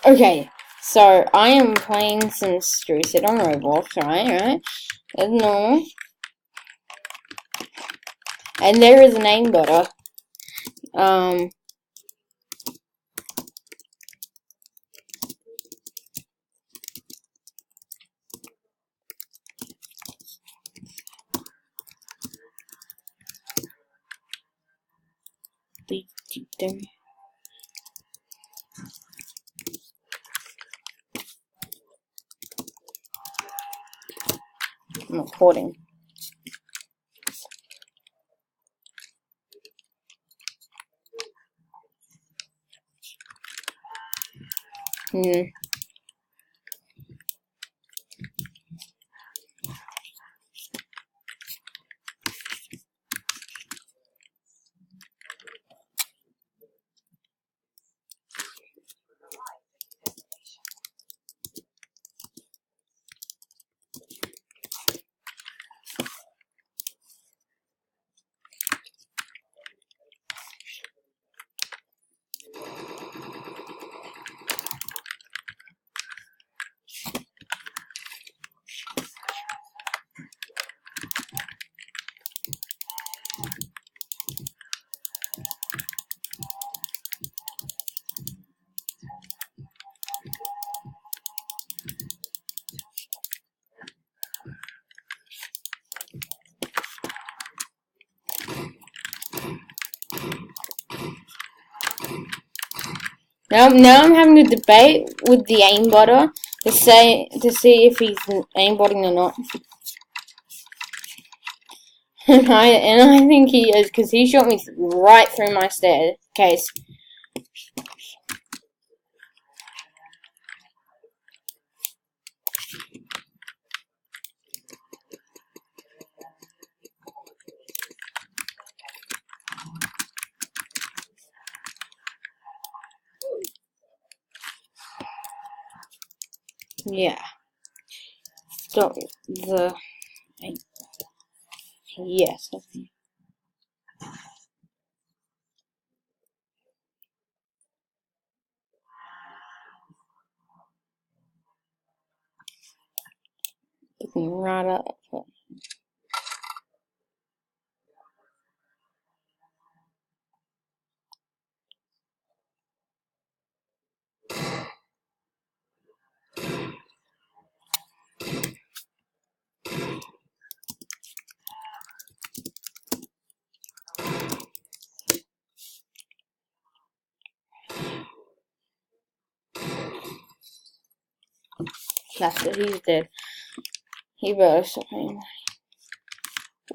Okay, so I am playing some strucid on Roblox, right? That's normal. And there is an aimbot. I'm recording. Now I'm having a debate with the aimbotter to see if he's aimbotting or not. and I think he is, because he shot me right through my staircase. Yeah. Stop the... Yes. Looking right up. That's it, he's dead. He better stop him.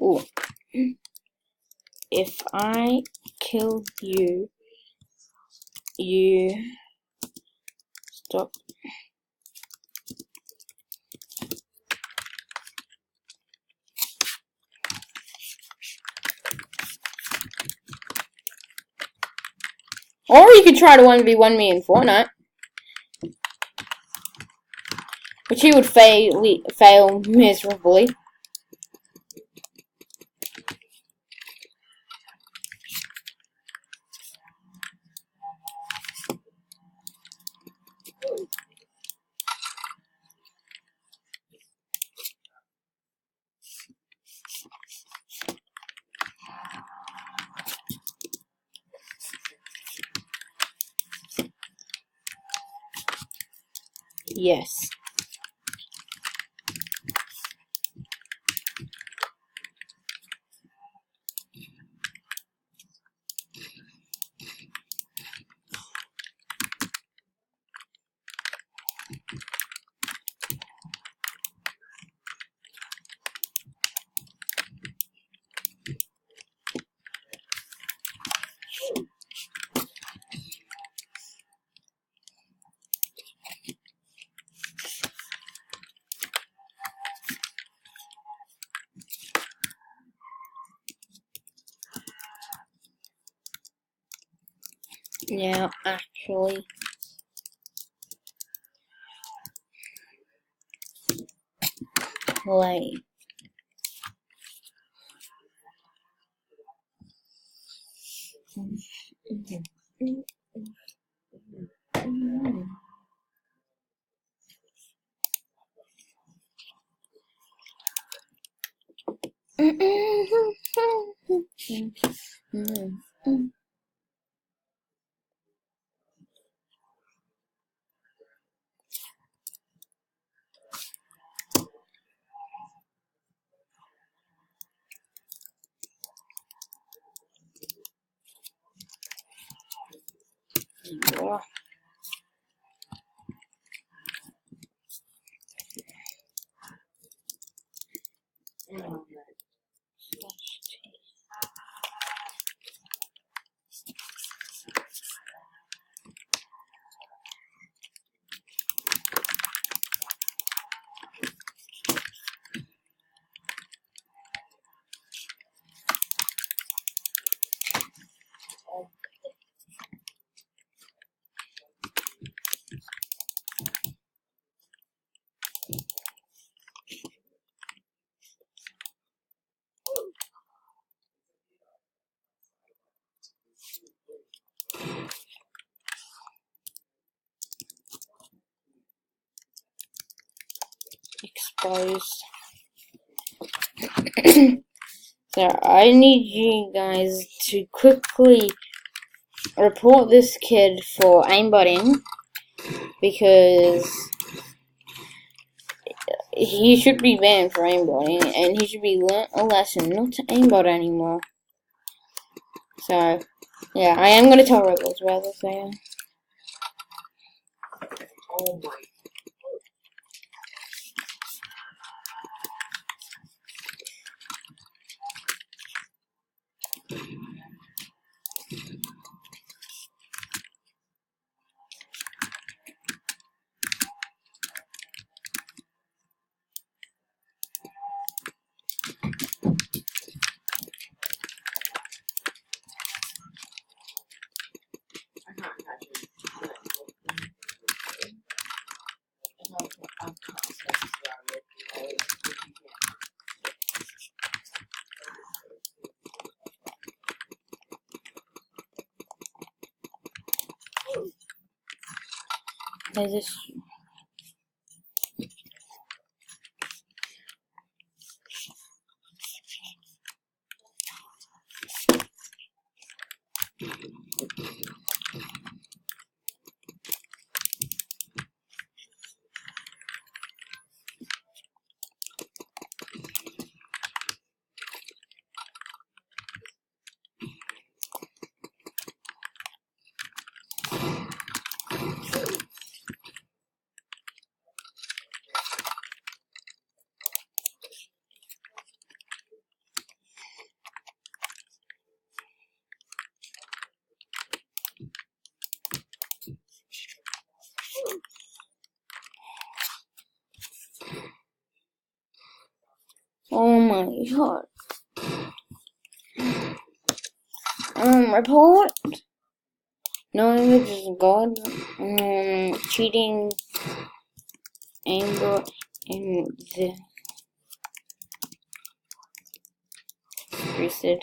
Ooh. If I kill you, you stop. Or you could try to 1v1 me in Fortnite. Which he would fail miserably. Yes. Now, actually, play. Exposed. So I need you guys to quickly report this kid for aimbotting, because he should be banned for aimbotting, and he should be learnt a lesson not to aimbot anymore. So yeah, I am gonna tell ROBLOX about this thing. Oh my. I'm not touching it. I'm constantly surrounded. I just oh my god. Report. No image is God. Cheating aimbot in the strucid.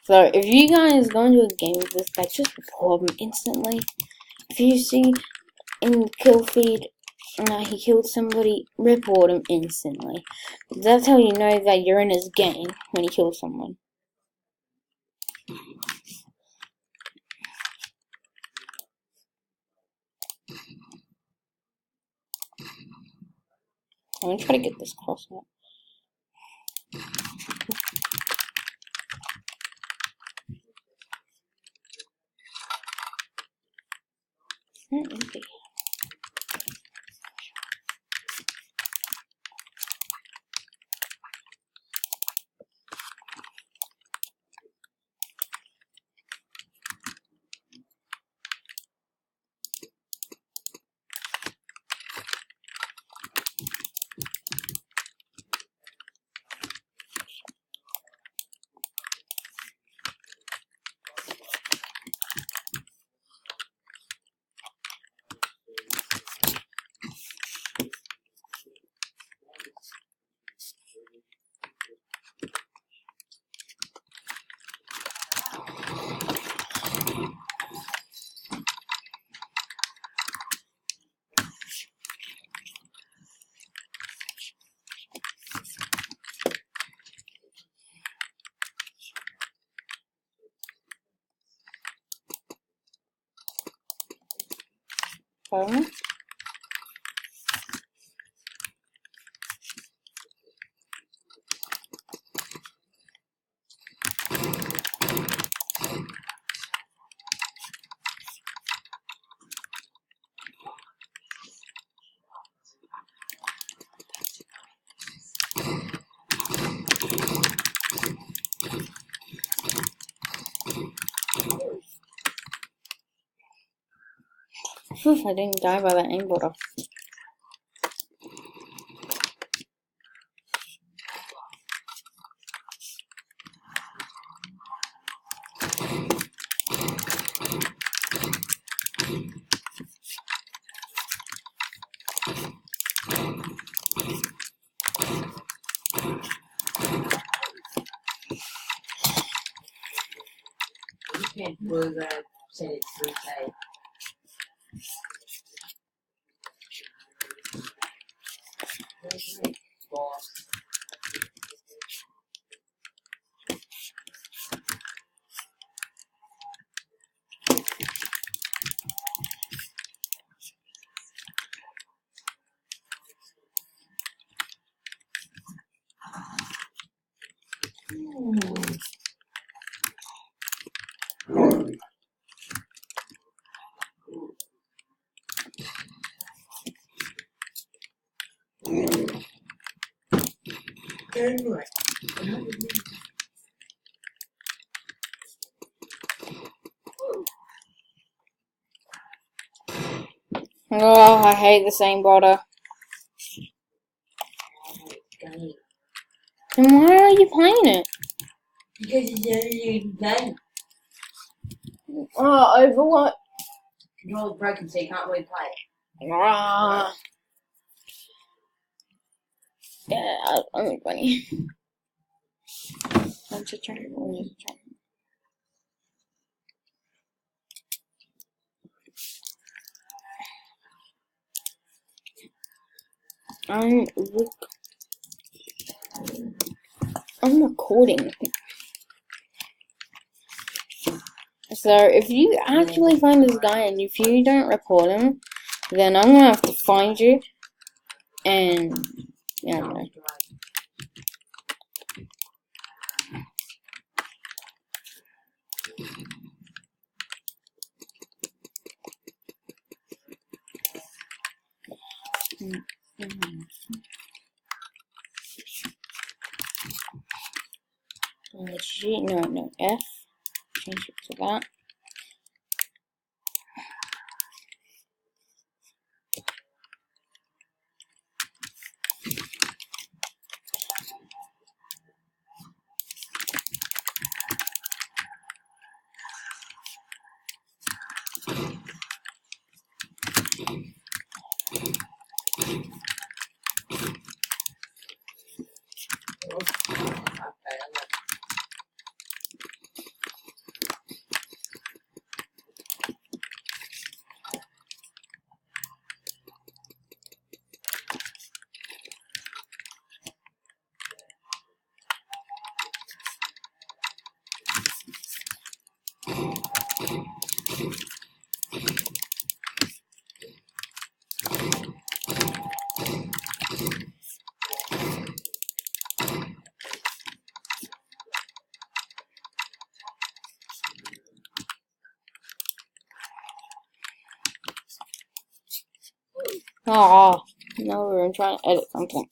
So if you guys go into a game with this guy, just report him instantly. If you see in the kill feed he killed somebody, report him instantly. That's how you know that you're in his game, when he kills someone. I'm gonna try to get this cross up. Pardon? Phew, I didn't die by that aimbot. You can't believe that I said it 3 times. Boss. Anyway. Oh, I hate this aimbot. Then why are you playing it? Because it's editing done. Oh, over what? Control's broken, so you can't really play it. Ah. Yeah, I'm funny. Let's just try. I'm recording. So if you actually find this guy and if you don't report him, then I'm gonna have to find you. And yeah, I don't know. G, no, F. Change it to that. Oh, no, we're trying to edit something.